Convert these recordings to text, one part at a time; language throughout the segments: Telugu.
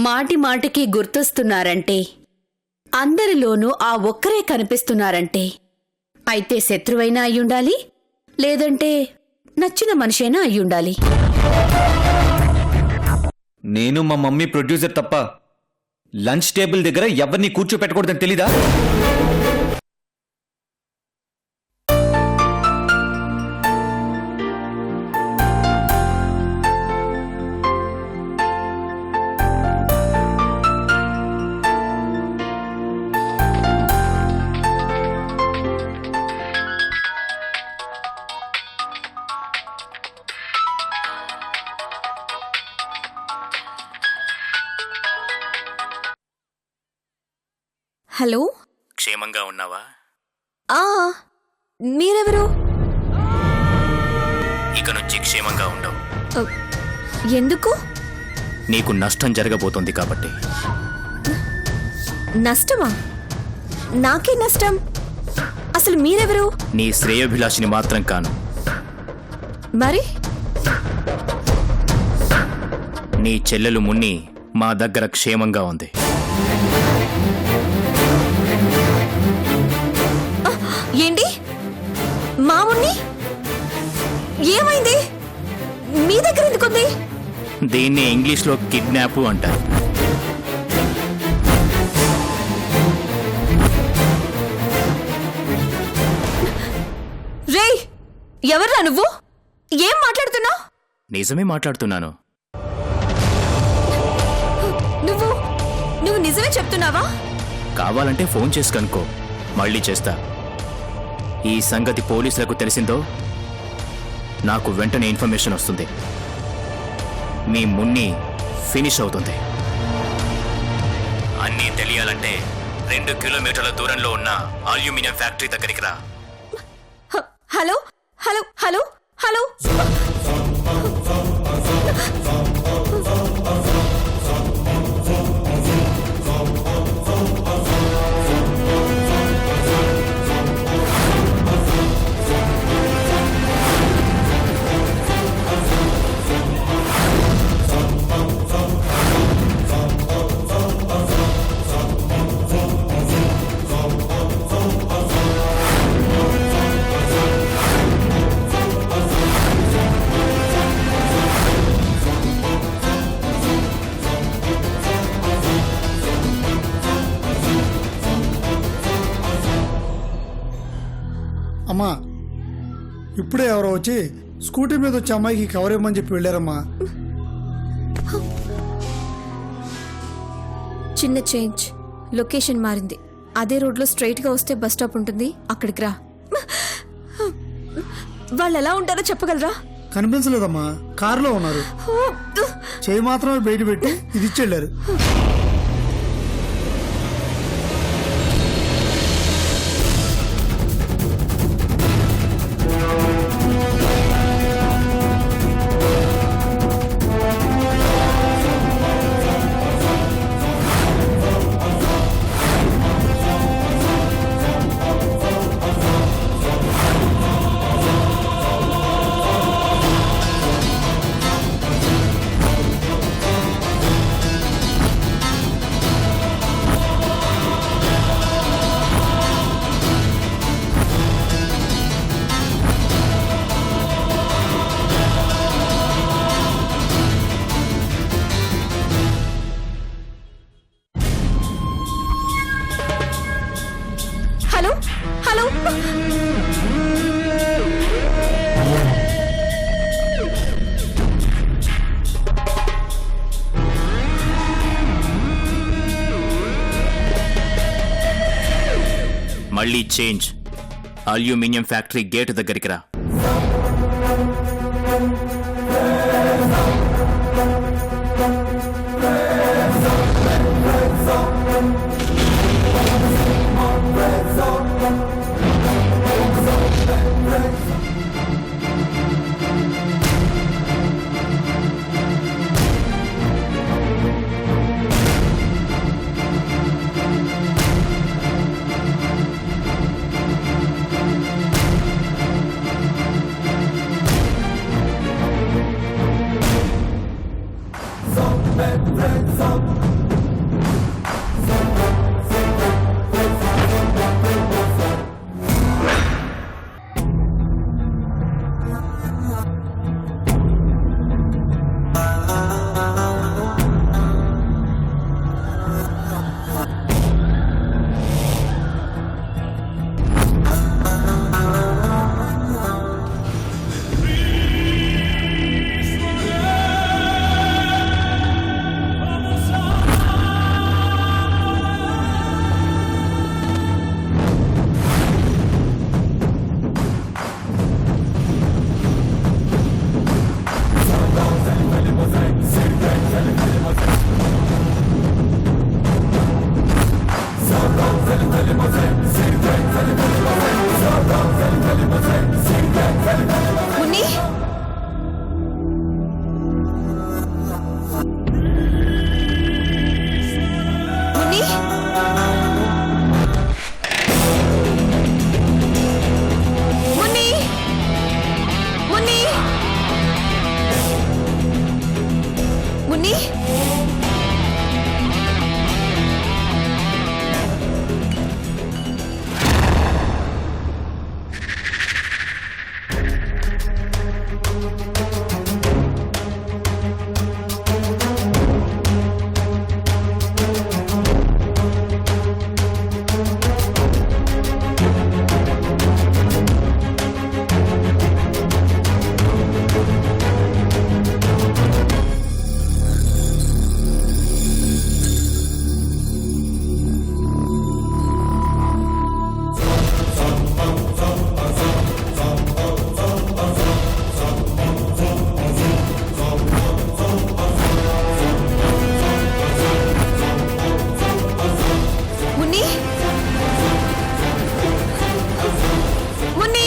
మాటి మాటికి గుర్తొస్తున్నారంటే, అందరిలోనూ ఆ ఒక్కరే కనిపిస్తున్నారంటే, అయితే శత్రువైనా అయ్యుండాలి, లేదంటే నచ్చిన మనిషైనా అయ్యుండాలి. నేను మా మమ్మీ ప్రొడ్యూసర్ తప్ప లంచ్ టేబుల్ దగ్గర ఎవరిని కూర్చోపెట్టకూడదని తెలీదా? హలో, క్షేమంగా ఉన్నావా? మీరెవరు? ఇక నుంచి క్షేమంగా ఉండవు. ఎందుకు? నీకు నష్టం జరగబోతోంది కాబట్టి. నష్టమా? నాకే నష్టం? అసలు మీరెవరు? నీ శ్రేయోభిలాషిని మాత్రం కాను. మరి నీ చెల్లెలు మున్ని మా దగ్గర క్షేమంగా ఉంది. ఏంటి? మాముణ్ణి ఏమైంది? మీ దగ్గర ఎందుకుంది? దీన్ని ఇంగ్లీష్లో కిడ్నాప్ అంటారు. రేయ్, ఎవర్రా నువ్వు? ఏం మాట్లాడుతున్నావు? నిజమే మాట్లాడుతున్నాను. నువ్వు నిజమే చెప్తున్నావా? కావాలంటే ఫోన్ చేసి కనుక్కో, మళ్ళీ చేస్తా. ఈ సంగతి పోలీసులకు తెలిసిందో నాకు వెంటనే ఇన్ఫర్మేషన్ వస్తుంది. మీ మున్ని ఫినిష్ అవుతుంది. అన్నీ తెలియాలంటే 2 కిలోమీటర్ల దూరంలో ఉన్న అల్యూమినియం ఫ్యాక్టరీ దగ్గరికి రా. హలో హలో హలో హలో అమ్మా, ఇప్పుడే ఎవరో వచ్చి స్కూటీ మీద వచ్చి అమ్మాయికి కవర్ ఇవ్వమని చెప్పి వెళ్ళారమ్మా. చిన్న చేంజ్, లొకేషన్ మారింది. అదే రోడ్లో స్ట్రైట్ గా వస్తే బస్ స్టాప్ ఉంటుంది, అక్కడికి రా. వాళ్ళు ఎలా ఉంటారో చెప్పగలరా? కనిపించలేదమ్మా, కారులో ఉన్నారు. చేయి మాత్రమే బయట పెట్టి ఇది ఇచ్చి వెళ్ళారు. హలో హలో మళ్ళీ చేంజ్, అల్యూమినియం ఫ్యాక్టరీ గేట్ దగ్గరికి రా. ముని ముని ముని ముని ముని ముని ముని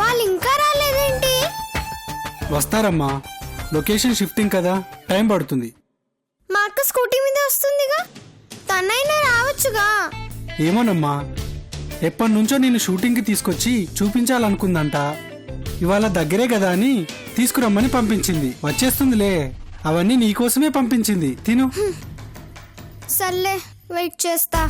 వాళ్ళు ఇంకా రాలేదేంటి? వస్తారమ్మా, లొకేషన్ షిఫ్టింగ్ కదా, టైం పడుతుంది. మా అక్క స్కూటీ మీద వస్తుందిగా, తనైనా రావచ్చుగా. ఏమోనమ్మా, ఎప్పటి నుంచో నేను షూటింగ్కి తీసుకొచ్చి చూపించాలనుకుందంట. ఇవాళ దగ్గరే కదా అని తీసుకురమ్మని పంపించింది. వచ్చేస్తుందిలే, అవన్నీ నీకోసమే పంపించింది. తిను. సర్లే, వెయిట్ చేస్తా.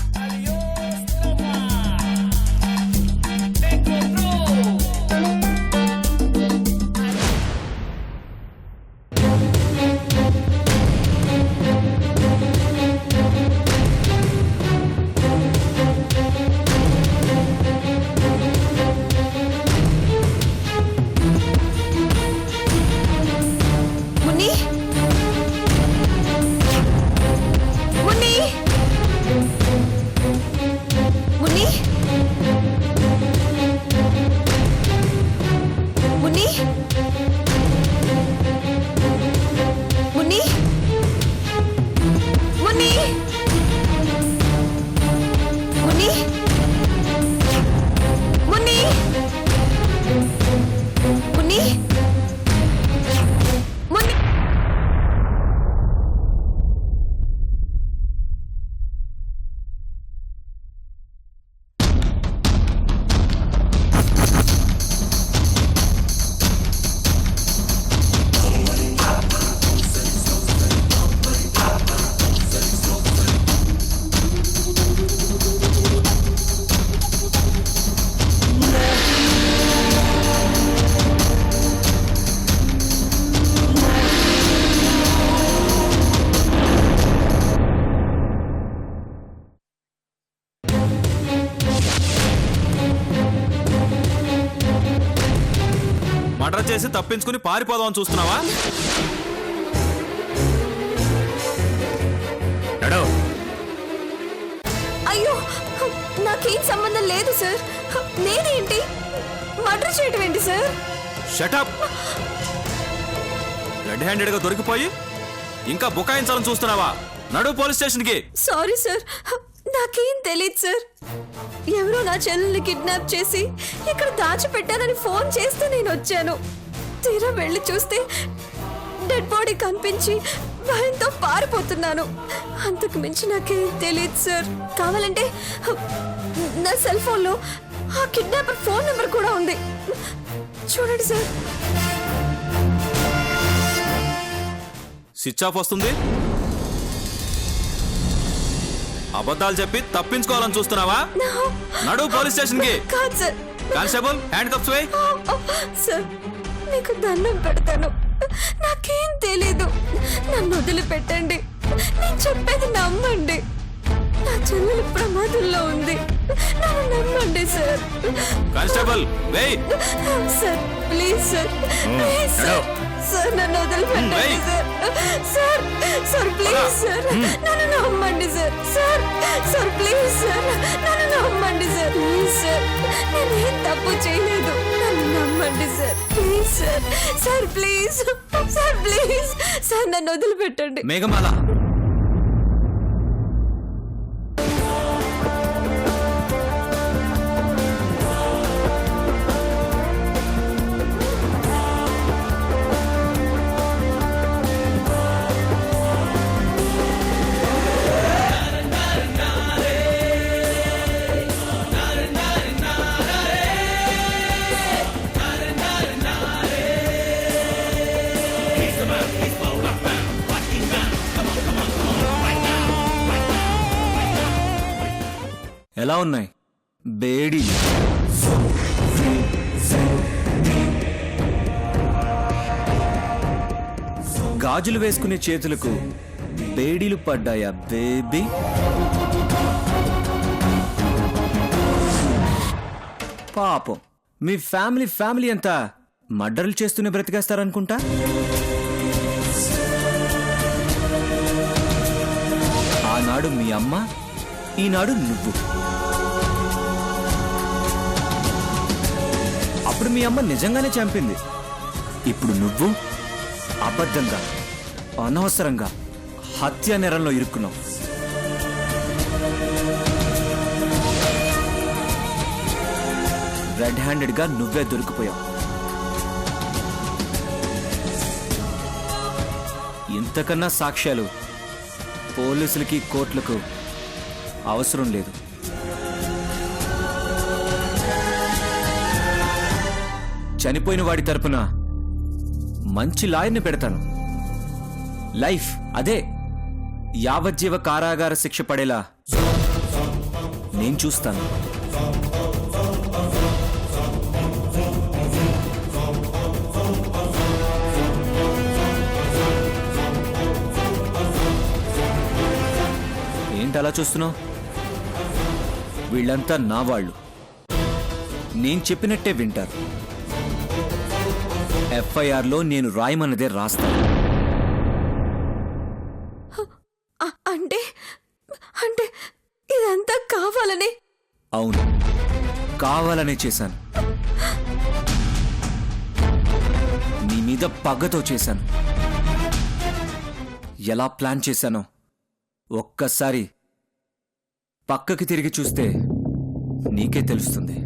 ముని ముని ముని ముని ముని ముని ముని ముని ముని ముని మర్డర్ చేసి తప్పించుకుని పారిపోదామని చూస్తున్నావా? నడో. అయ్యో, నాకేం సంబంధం లేదు సార్. నేనేంటి మర్డర్ చేయటం ఏంటి సార్? షటప్. రెడ్ హ్యాండెడ్ గా దొరికిపోయి ఇంకా బుకాయించాలని చూస్తున్నావా? నడు పోలీస్ స్టేషన్ కి. సారీ సార్, నాకేం తెలియదు సార్. ఎవరో నా చెల్లెల్ని కిడ్నాప్ చేసి ఇక్కడ దాచిపెట్టారని ఫోన్ చేస్తే నేను వచ్చాను. తీరా వెళ్ళి చూస్తే డెడ్ బాడీ కనిపించి భయంతో పారిపోతున్నాను. అంతకు మించి నాకేం తెలియదు సార్. కావాలంటే నా సెల్ ఫోన్లో ఆ కిడ్నాపర్ ఫోన్ నెంబర్ కూడా ఉంది, చూడండి సార్. స్విచ్ ఆఫ్ వస్తుంది. అబద్ధాలు చెప్పి తప్పించుకోవాలని చూస్తున్నావా? నడు పోలీస్ స్టేషన్ కి. కాదు సార్. కానిస్టేబుల్ హ్యాండ్ కప్స్ వేయ్. సార్ మీకు దండం పెడతాను, నాకేం తెలీదు. నన్ను వదిలిపెట్టండి, నేను చెప్పేది నమ్మండి. నా చెల్లెలు ప్రమాదంలో ఉంది, నన్ను నమ్మండి సార్. కానిస్టేబుల్ వేయ్. Sir please sir, please sir. Sir నన్ను వదిలిపెట్టండి sir. Sir sir please sir, నన్ను నమ్మండి sir. Sir sir please sir, నన్ను నమ్మండి సార్. ప్లీజ్ సార్, నేనేం తప్పు చేయలేదు, నన్ను నమ్మండి sir. Please sir. Sir please sir, please sir, నన్ను వదిలిపెట్టండి. మేఘమాల, ఎలా ఉన్నాయి బేడీ? గాజులు వేసుకునే చేతులకు బేడీలు పడ్డాయా బేబీ? పాపం మీ ఫ్యామిలీ అంతా మర్డర్లు చేస్తూనే బ్రతికేస్తారనుకుంటా. ఆనాడు మీ అమ్మ, ఈనాడు నువ్వు. అప్పుడు మీ అమ్మ నిజంగానే చంపింది, ఇప్పుడు నువ్వు అబద్ధంగా అనవసరంగా హత్య నేరంలో ఇరుక్కున్నావు. రెడ్ హ్యాండెడ్ గా నువ్వే దొరికిపోయావు. ఇంతకన్నా సాక్ష్యాలు పోలీసులకి కోర్టులకు అవసరం లేదు. చనిపోయిన వాడి తరపున మంచి లాయర్ని పెడతాను. లైఫ్ అదే యావజ్జీవ కారాగార శిక్ష పడేలా నేను చూస్తాను. ఏంటి అలా చూస్తున్నావు? వీళ్ళంతా నా వాళ్ళు, నేను చెప్పినట్టే వింటారు. ఎఫ్ఐఆర్లో నేను రాయమన్నదే రాస్తాను. అంటే అంటే ఇదంతా కావాలని? అవును, కావాలనే చేశాను. నీ మీద పగతో చేశాను. ఎలా ప్లాన్ చేశానో ఒక్కసారి పక్కకి తిరిగి చూస్తే నీకే తెలుస్తుంది.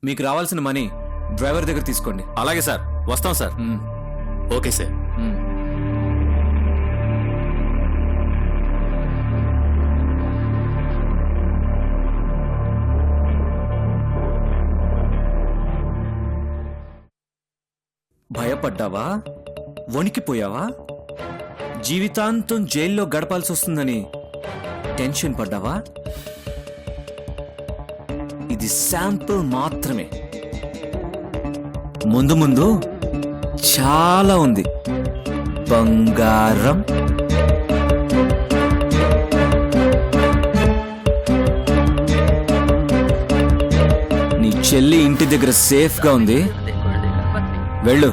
మీకు రావాల్సిన మనీ డ్రైవర్ దగ్గర తీసుకోండి. అలాగే సార్, వస్తాం సార్. Okay sir. భయపడ్డావా? వణికిపోయావా? జీవితాంతం జైల్లో గడపాల్సి వస్తుందని టెన్షన్ పడ్డావా? ఇది శాంపుల్ మాత్రమే. ముందు ముందు చాలా ఉంది. బంగారం. చెల్లి ఇంటి దగ్గర సేఫ్గా ఉంది, వెళ్ళు.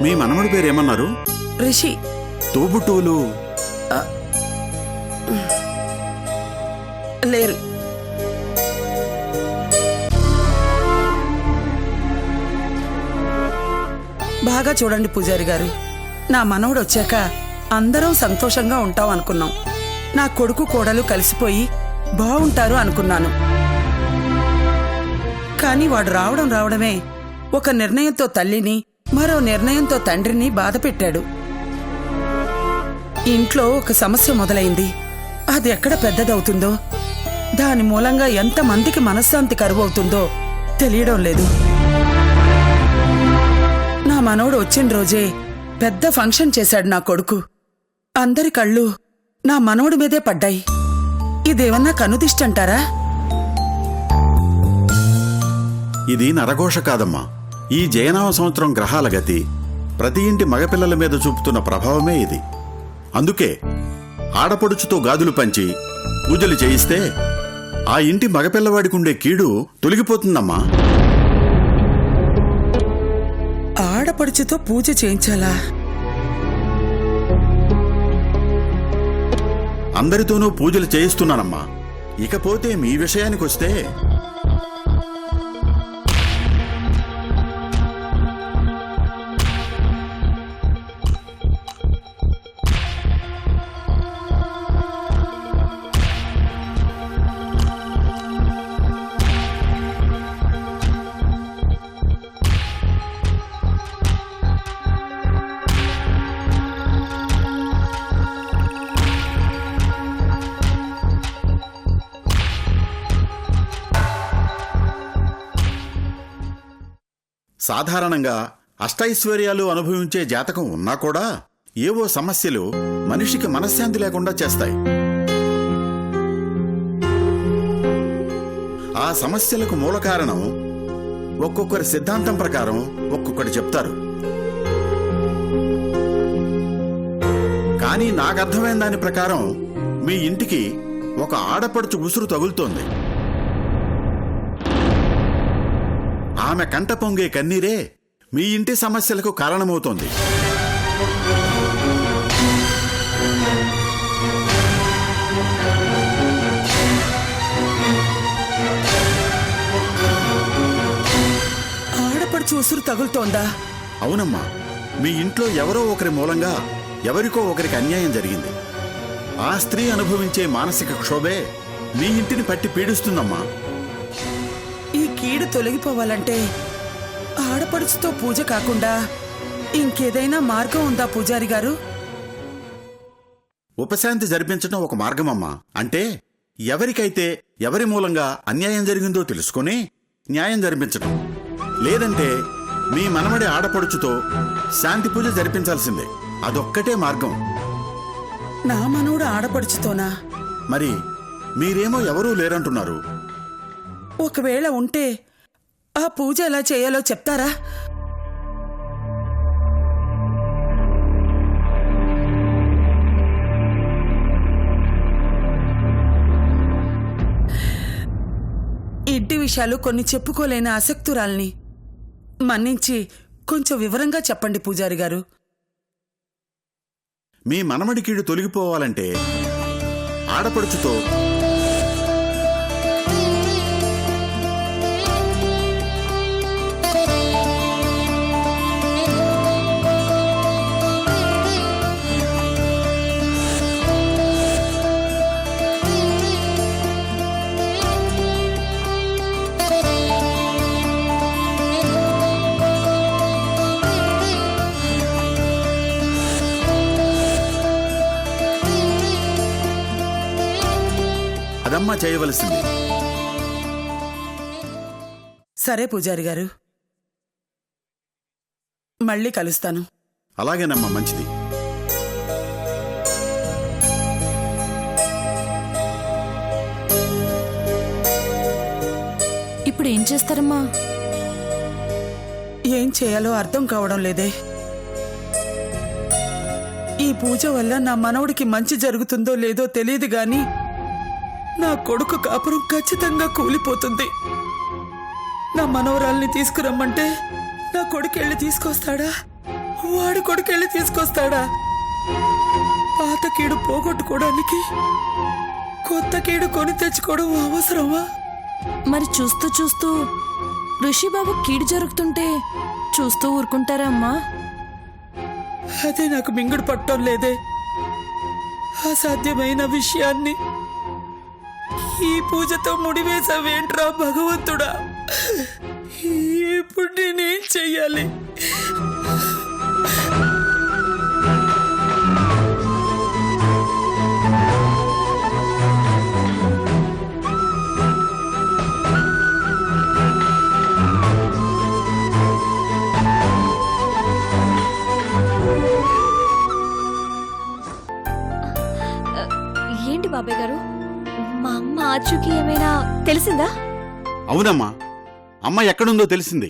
మీ మనవడి పేరేమన్నారు? రిషి. తోబుట్టువులు లేరు. బాగా చూడండి పూజారి గారు, నా మనవడు వచ్చాక అందరం సంతోషంగా ఉంటాం అనుకున్నాం. నా కొడుకు కోడలు కలిసిపోయి బాగుంటారు అనుకున్నాను. కానీ వాడు రావడమే ఒక నిర్ణయంతో తల్లిని, మరో నిర్ణయంతో తండ్రిని బాధ పెట్టాడు. ఇంట్లో ఒక సమస్య మొదలైంది. అది ఎక్కడ పెద్దదవుతుందో, దాని మూలంగా ఎంతమందికి మనశ్శాంతి కరువవుతుందో తెలియడం లేదు. నా మనవడు వచ్చిన రోజే పెద్ద ఫంక్షన్ చేశాడు నా కొడుకు. అందరి కళ్ళు నా మనవడి మీదే పడ్డాయి. ఇదేమన్నా కనుదిష్టంటారా? ఇది నరఘోష కాదమ్మా. ఈ జయనామ సంవత్సరం గ్రహాల గతి ప్రతి ఇంటి మగపిల్లల మీద చూపుతున్న ప్రభావమే ఇది. అందుకే ఆడపడుచుతో గాజులు పంచి పూజలు చేయిస్తే ఆ ఇంటి మగపిల్లవాడికుండే కీడు తొలగిపోతుందమ్మా. ఆడపడుచుతో పూజ చేయించాలా? అందరితోనూ పూజలు చేయిస్తున్నానమ్మా. ఇకపోతే మీ విషయానికొస్తే సాధారణంగా అష్టైశ్వర్యాలు అనుభవించే జాతకం ఉన్నా కూడా ఏవో సమస్యలు మనిషికి మనశ్శాంతి లేకుండా చేస్తాయి. ఆ సమస్యలకు మూల కారణం ఒక్కొక్కరి సిద్ధాంతం ప్రకారం ఒక్కొక్కటి చెప్తారు. కానీ నాకర్థమైన దాని ప్రకారం మీ ఇంటికి ఒక ఆడపడుచు ఉసురు తగులుతోంది. ఆమె కంట పొంగే కన్నీరే మీ ఇంటి సమస్యలకు కారణమవుతోంది. ఆడపడుచు ఉసురు తగులుతోందా? అవునమ్మా. మీ ఇంట్లో ఎవరో ఒకరి మూలంగా ఎవరికో ఒకరికి అన్యాయం జరిగింది. ఆ స్త్రీ అనుభవించే మానసిక క్షోభే మీ ఇంటిని పట్టి పీడిస్తుందమ్మా. ఈ కీడు తొలగిపోవాలంటే ఆడపడుచుతో పూజ కాకుండా ఇంకేదైనా మార్గం ఉందా పూజారి గారు? ఉపశాంతి జరిపించడం ఒక మార్గమమ్మా. అంటే ఎవరికైతే ఎవరి మూలంగా అన్యాయం జరిగిందో తెలుసుకుని న్యాయం జరిపించడం. లేదంటే మీ మనమడి ఆడపడుచుతో శాంతి పూజ జరిపించాల్సిందే. అదొక్కటే మార్గం. నా మనవడు ఆడపడుచుతోనా? మరి మీరేమో ఎవరూ లేరంటున్నారు. ఒకవేళ ఉంటే ఆ పూజ ఎలా చేయాలో చెప్తారా? ఇంటి విషయాలు కొన్ని చెప్పుకోలేని ఆసక్తురాల్ని. మన్నించి కొంచెం వివరంగా చెప్పండి పూజారి గారు. మీ మనమడి కీడు తొలగిపోవాలంటే ఆడపడుచుతో అదమ్మా చేయవలసింది. సరే పూజారి గారు, మళ్ళీ కలుస్తాను. అలాగేనమ్మా, మంచిది. ఇప్పుడు ఏం చేస్తారమ్మా? ఏం చేయాలో అర్థం కావడం లేదే. ఈ పూజ వల్ల నా మనవడికి మంచి జరుగుతుందో లేదో తెలియదు గాని నా కొడుకు కాపురం ఖచ్చితంగా కూలిపోతుంది. నా మనవరాల్ని తీసుకురమ్మంటే నా కొడుకెళ్ళి తీసుకొస్తాడా? వాడి కొడుకెళ్ళి తీసుకొస్తాడా? పాత కీడు పోగొట్టుకోవడానికి కొత్త కీడు కొని తెచ్చుకోవడం అవసరమా? మరి చూస్తూ చూస్తూ ఋషిబాబు కీడు జరుగుతుంటే చూస్తూ ఊరుకుంటారా అమ్మా? అదే నాకు మింగుడు పట్టడం లేదే. అసాధ్యమైన విషయాన్ని ఈ పూజతో ముడివేసావేంట్రా భగవంతుడా? ఇప్పుడు నేనేం చెయ్యాలి? ఏంటి బాబాయ్ గారు, మా అమ్మ ఆచూకీ ఏమైనా తెలిసిందా? అవునమ్మా, అమ్మ ఎక్కడుందో తెలిసింది.